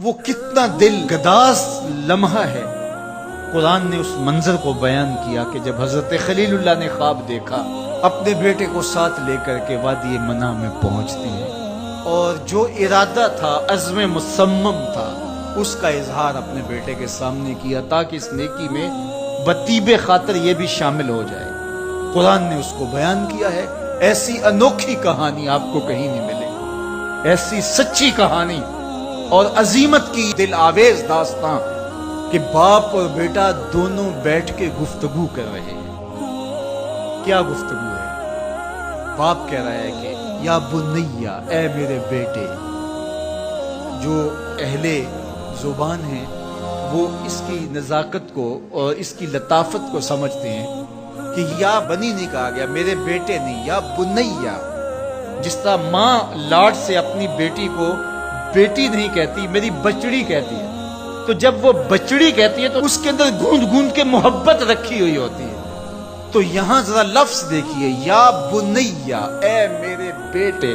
وہ کتنا دل گداز لمحہ ہے۔ قرآن نے اس منظر کو بیان کیا کہ جب حضرت خلیل اللہ نے خواب دیکھا، اپنے بیٹے کو ساتھ لے کر کے وادی منع میں پہنچتے ہیں، اور جو ارادہ تھا، عزم مصمم تھا، اس کا اظہار اپنے بیٹے کے سامنے کیا تاکہ اس نیکی میں بطیب خاطر یہ بھی شامل ہو جائے۔ قرآن نے اس کو بیان کیا ہے۔ ایسی انوکھی کہانی آپ کو کہیں نہیں ملے گی، ایسی سچی کہانی اور عظیمت کی دل آویز داستان کہ باپ اور بیٹا دونوں بیٹھ کے گفتگو کر رہے ہیں۔ کیا گفتگو ہے؟ باپ کہہ رہا ہے کہ یا بنیا، اے میرے بیٹے۔ جو اہل زبان ہیں وہ اس کی نزاکت کو اور اس کی لطافت کو سمجھتے ہیں کہ یا بنی نہیں کہا گیا، میرے بیٹے نہیں، یا بنیا۔ جس طرح ماں لاڈ سے اپنی بیٹی کو بیٹی نہیں کہتی، میری بچڑی کہتی ہے، تو جب وہ بچڑی کہتی ہے تو اس کے اندر گوند گوند کے محبت رکھی ہوئی ہوتی ہے۔ تو یہاں ذرا لفظ دیکھیے، یا بنیا، اے میرے بیٹے۔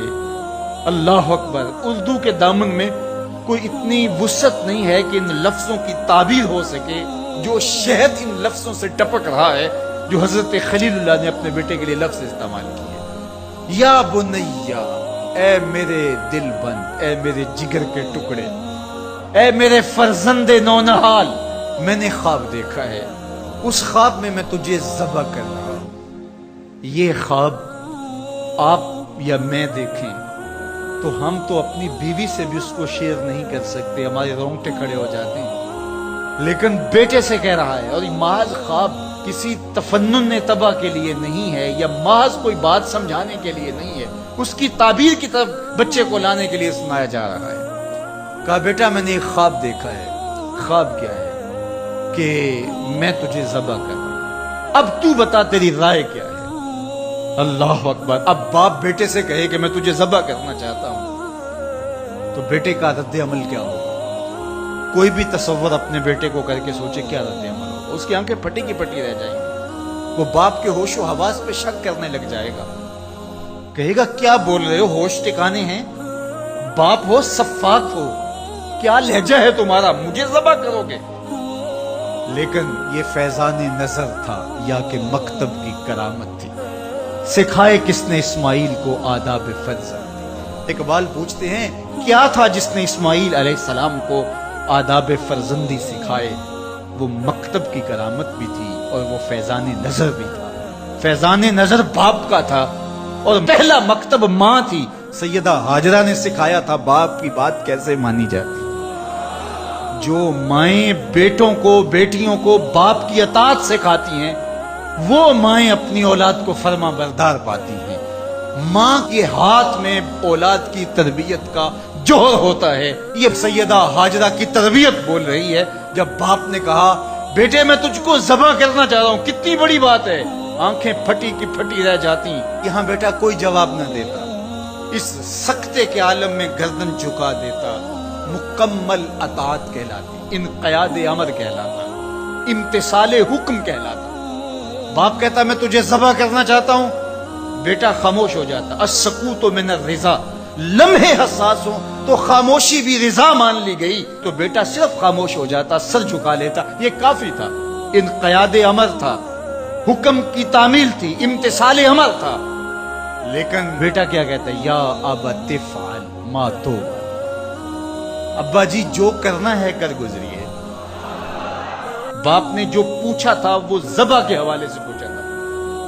اللہ اکبر۔ اردو کے دامن میں کوئی اتنی وسعت نہیں ہے کہ ان لفظوں کی تعبیر ہو سکے جو شہد ان لفظوں سے ٹپک رہا ہے جو حضرت خلیل اللہ نے اپنے بیٹے کے لیے لفظ استعمال کیے۔ یا بنیا، اے میرے دل بند، اے میرے جگر کے ٹکڑے، اے میرے فرزند نونہال، میں نے خواب دیکھا ہے، اس خواب میں تجھے ذبح کر رہا ہوں۔ یہ خواب آپ یا میں دیکھیں تو ہم تو اپنی بیوی سے بھی اس کو شیئر نہیں کر سکتے، ہمارے رونگٹے کھڑے ہو جاتے ہیں، لیکن بیٹے سے کہہ رہا ہے۔ اور یہ محض خواب کسی تفنن تباہ کے لیے نہیں ہے، یا محض کوئی بات سمجھانے کے لیے نہیں ہے، اس کی تعبیر کی طرف بچے کو لانے کے لیے سنایا جا رہا ہے۔ کہا بیٹا میں نے ایک خواب دیکھا ہے۔ خواب کیا ہے؟ کہ میں تجھے ذبح کر رہا ہوں، اب تو بتا تیری رائے کیا ہے؟ اللہ اکبر۔ اب باپ بیٹے سے کہے کہ میں تجھے ذبح کرنا چاہتا ہوں، تو بیٹے کا رد عمل کیا ہوگا؟ کوئی بھی تصور اپنے بیٹے کو کر کے سوچے کیا رد عمل ہوگا؟ اس کی آنکھیں پھٹی کی پھٹی رہ جائیں گی، وہ باپ کے ہوش و حواس پہ شک کرنے لگ جائے گا، کہے گا کیا بول رہے ہو، ہوش ٹھکانے ہیں؟ باپ ہو، سفاک ہو، کیا لہجہ ہے تمہارا، مجھے ذبح کرو گے؟ لیکن یہ فیضان نظر تھا یا کہ مکتب کی کرامت تھی؟ سکھائے کس نے اسماعیل کو آداب فرزند؟ اقبال پوچھتے ہیں کیا تھا جس نے اسماعیل علیہ السلام کو آداب فرزندی سکھائے؟ وہ مکتب کی کرامت بھی تھی اور وہ فیضان نظر بھی تھا۔ فیضان نظر باپ کا تھا اور پہلا مکتب ماں تھی۔ سیدہ ہاجرہ نے سکھایا تھا باپ کی بات کیسے مانی جاتی۔ جو مائیں بیٹوں کو، بیٹیوں کو باپ کی اطاعت سکھاتی ہیں، وہ مائیں اپنی اولاد کو فرما بردار پاتی ہیں۔ ماں کے ہاتھ میں اولاد کی تربیت کا جوہر ہوتا ہے۔ یہ سیدہ ہاجرہ کی تربیت بول رہی ہے جب باپ نے کہا بیٹے میں تجھ کو ذبح کرنا چاہ رہا ہوں۔ کتنی بڑی بات ہے، آنکھیں پھٹی کی پھٹی رہ جاتی۔ یہاں بیٹا کوئی جواب نہ دیتا، اس سکتے کے عالم میں گردن جھکا دیتا۔ مکمل اطاعت کہلاتی، انقیاد امر کہلاتا، امتثال حکم کہلاتا۔ باپ کہتا میں تجھے ذبح کرنا چاہتا ہوں، بیٹا خاموش ہو جاتا۔ السکوت من الرضا، لمحے حساس ہوں تو خاموشی بھی رضا مان لی گئی تو بیٹا صرف خاموش ہو جاتا، سر جھکا لیتا، یہ کافی تھا۔ انقیاد امر تھا، حکم کی تعمیل تھی، امتثال امر تھا۔ لیکن بیٹا کیا کہتا ہے؟ یا ابت افعل ما تؤمر، ابا جی جو کرنا ہے کر گزریے۔ باپ نے جو پوچھا تھا وہ ذبح کے حوالے سے پوچھا تھا،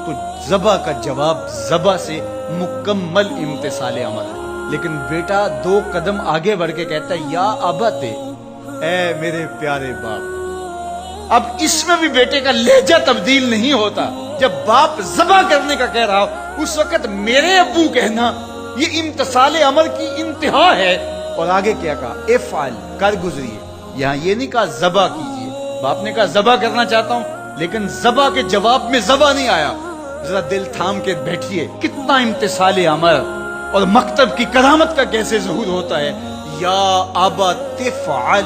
تو ذبح کا جواب ذبح سے مکمل امتثال امر ہے۔ لیکن بیٹا دو قدم آگے بڑھ کے کہتا ہے یا ابت، اے میرے پیارے باپ۔ اب اس میں بھی بیٹے کا لہجہ تبدیل نہیں ہوتا۔ جب باپ ذبح کرنے کا کہہ رہا ہو اس وقت میرے ابو کہنا یہ امتثال امر کی انتہا ہے۔ اور آگے کیا کہا؟ افعل، کر گزریے۔ یہاں یہ نہیں کہا ذبح کیجیے، باپ نے کہا ذبح کرنا چاہتا ہوں، لیکن ذبح کے جواب میں ذبح نہیں آیا۔ ذرا دل تھام کے بیٹھیے، کتنا امتثال امر اور مکتب کی کرامت کا کیسے ظہور ہوتا ہے۔ یا ابا تفعل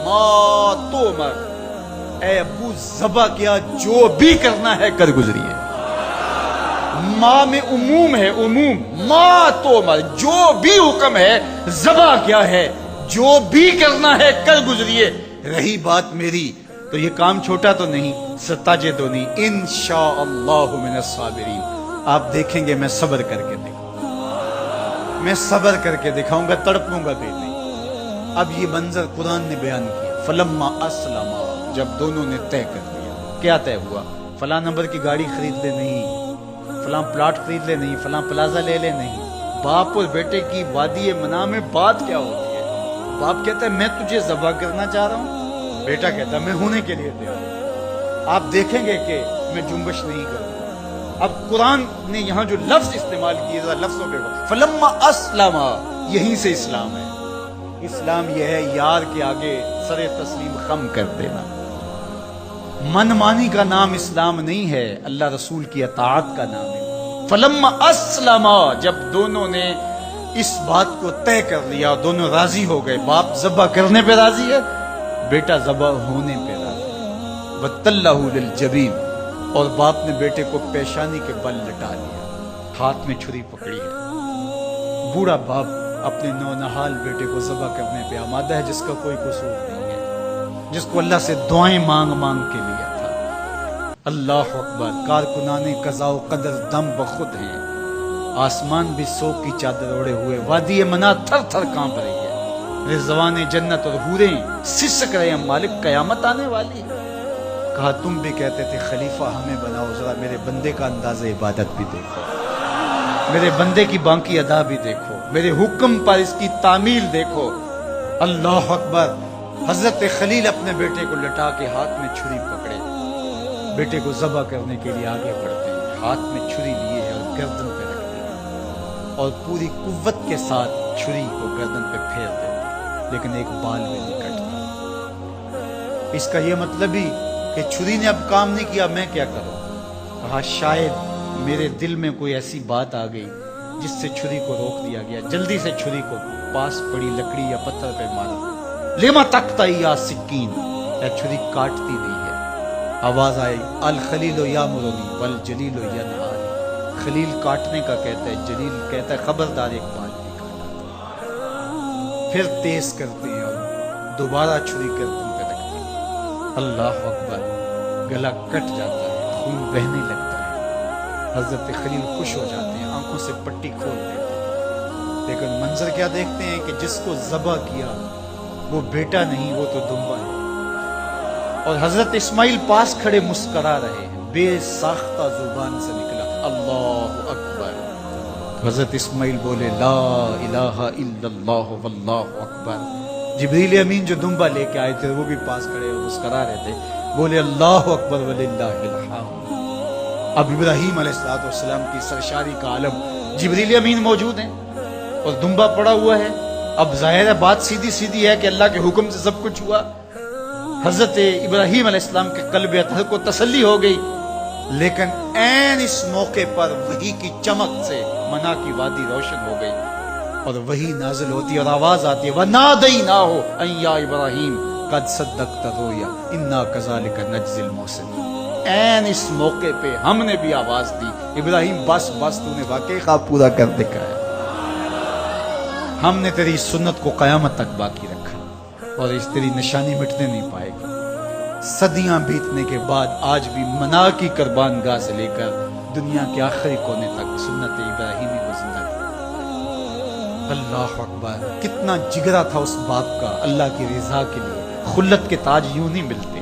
ما تؤمر، اے ابو ذبح کیا، جو بھی کرنا ہے کر گزریے۔ ماں میں عموم ہے، عموم، ما تؤمر، جو بھی حکم ہے ذبح کیا ہے، جو بھی کرنا ہے کر گزریے، رہی بات میری تو یہ کام چھوٹا تو نہیں، ستاجدونی انشاءاللہ من الصابرین۔ آپ دیکھیں گے میں صبر کر کے دکھاؤں گا، میں صبر کر کے دکھاؤں گا، تڑپوں گا بھی نہیں۔ اب یہ منظر قرآن نے بیان کیا، فلما اسلما، جب دونوں نے طے کر لیا۔ کیا طے ہوا؟ فلاں نمبر کی گاڑی خرید لے نہیں، فلاں پلاٹ خرید لے نہیں، فلاں پلازا لے لے نہیں۔ باپ اور بیٹے کی وادی منع میں بات کیا ہوتی ہے؟ باپ کہتا ہے میں تجھے ذبح کرنا چاہ رہا ہوں، بیٹا کہتا ہے میں ہونے کے لیے تیار ہوں۔ آپ دیکھیں گے کہ میں جنبش نہیں کروں گا۔ اب قرآن نے یہاں جو لفظ استعمال کیے، ذرا لفظوں پہ فلما اسلما، یہیں سے اسلام ہے۔ اسلام یہ ہے یار کے آگے سر تسلیم خم کر دینا۔ من مانی کا نام اسلام نہیں ہے، اللہ رسول کی اطاعت کا نام ہے۔ فلما اسلما، جب دونوں نے اس بات کو طے کر لیا، دونوں راضی ہو گئے، باپ ذبح کرنے پہ راضی ہے، بیٹا ذبح ہونے پہ راضی ہے۔ وَتَلَّهُ لِلْجَبِينِ، اور باپ نے بیٹے کو پیشانی کے بل لٹا لیا، ہاتھ میں چھری پکڑی ہے۔ بوڑھا باپ اپنے نونہال بیٹے کو ذبح کرنے پہ آمادہ ہے، جس کا کوئی قصور نہیں ہے، جس کو اللہ سے دعائیں مانگ مانگ کے لیا تھا۔ اللہ اکبر، کارکنان قضاء و قدر دم بخود ہیں، آسمان بھی سوگ کی چادر اوڑے ہوئے، وادی منع تھر تھر کانپ رہی ہے، رضوان جنت اور حوریں سسک رہے ہیں، مالک قیامت آنے والی ہے۔ کہا تم بھی کہتے تھے خلیفہ ہمیں بناؤ، ذرا میرے بندے کا انداز عبادت بھی دیکھو، میرے بندے کی بانکی ادا بھی دیکھو، میرے حکم پر اس کی تعمیل دیکھو۔ اللہ اکبر، حضرت خلیل اپنے بیٹے کو لٹا کے ہاتھ میں چھری پکڑے، بیٹے کو ذبح کرنے کے لیے آگے بڑھتے ہیں، ہاتھ میں چھری لیے ہے اور گردن پہ رکھتے ہیں، اور پوری قوت کے ساتھ چھری کو گردن پہ پھیر دیتے ہیں، لیکن ایک بال بھی نہیں کٹتا۔ اس کا یہ مطلب ہی کہ چھری نے اب کام نہیں کیا، میں کیا کروں؟ کہا شاید میرے دل میں کوئی ایسی بات آ گئی جس سے چھری کو روک دیا گیا، جلدی سے چھری کو پاس پڑی لکڑی یا پتھر پہ مارا۔ لما تقطع یا سکین، اے چھری کاٹتی نہیں ہے۔ آواز آئی الخلیل یامرنی والجلیل ینہانی، خلیل کاٹنے کا کہتا ہے، جلیل کہتا ہے خبردار ایک بال بھی کاٹا۔ پھر تیز کرتے ہیں اور دوبارہ چھری گردن پہ رکھتے ہیں۔ اللہ اکبر، گلا کٹ جاتا ہے، خون بہنے لگتا ہے، حضرت خلیل خوش ہو جاتے ہیں، آنکھوں سے پٹی کھول دیتے ہیں، لیکن منظر کیا دیکھتے ہیں کہ جس کو ذبح کیا وہ بیٹا نہیں، وہ تو دمبا ہے۔ اور حضرت اسماعیل پاس کھڑے مسکرا رہے ہیں، بے ساختہ زبان سے نکلا اللہ اکبر۔ حضرت اسماعیل بولے لا الہ الا اللہ واللہ اکبر۔ جبریل امین جو دمبا لے کے آئے تھے وہ بھی پاس کھڑے اور مسکرا رہے تھے، بولے اللہ اکبر وللہ الحمد۔ اب ابراہیم علیہ السلام کی سرشاری کا عالم، جبریل امین موجود ہیں اور دمبا پڑا ہوا ہے۔ اب ظاہر ہے بات سیدھی سیدھی ہے کہ اللہ کے حکم سے سب کچھ ہوا۔ حضرت ابراہیم علیہ السلام کے قلب اطہر کو تسلی ہو گئی، لیکن عین اس موقع پر وحی کی چمک سے منع کی وادی روشن ہو گئی، اور وحی نازل ہوتی ہے اور آواز آتی ہے وَنَادَيْنَاهُ أَن يَا إِبْرَاهِيمُ قَدْ صَدَّقْتَ الرُّؤْيَا إِنَّا كَذَلِكَ نَجْزِي الْمُحْسِنِينَ۔ عین اس موقع پہ ہم نے بھی آواز دی، ابراہیم بس بس تو نے واقعی خواب پورا کر دکھایا، ہم نے تیری سنت کو قیامت تک باقی رکھا، اور اس تیری نشانی مٹنے نہیں پائے گی۔ صدیاں بیتنے کے بعد آج بھی منع کی قربان گاہ سے لے کر دنیا کے آخری کونے تک سنت ابراہیمی کو زندہ کیا۔ اللہ اکبر، کتنا جگرا تھا اس باپ کا اللہ کی رضا کے لیے۔ خلت کے تاج یوں نہیں ملتے،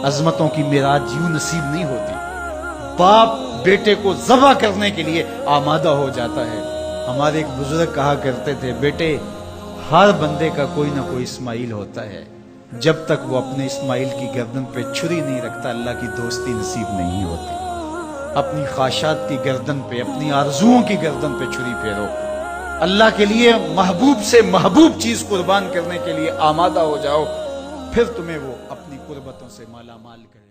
عظمتوں کی معراج یوں نصیب نہیں ہوتی۔ باپ بیٹے کو ذبح کرنے کے لیے آمادہ ہو جاتا ہے۔ ہمارے ایک بزرگ کہا کرتے تھے بیٹے ہر بندے کا کوئی نہ کوئی اسماعیل ہوتا ہے، جب تک وہ اپنے اسماعیل کی گردن پہ چھری نہیں رکھتا اللہ کی دوستی نصیب نہیں ہوتی۔ اپنی خواہشات کی گردن پہ، اپنی آرزوؤں کی گردن پہ چھری پھیرو، اللہ کے لیے محبوب سے محبوب چیز قربان کرنے کے لیے آمادہ ہو جاؤ، پھر تمہیں وہ اپنی قربتوں سے مالا مال کرے۔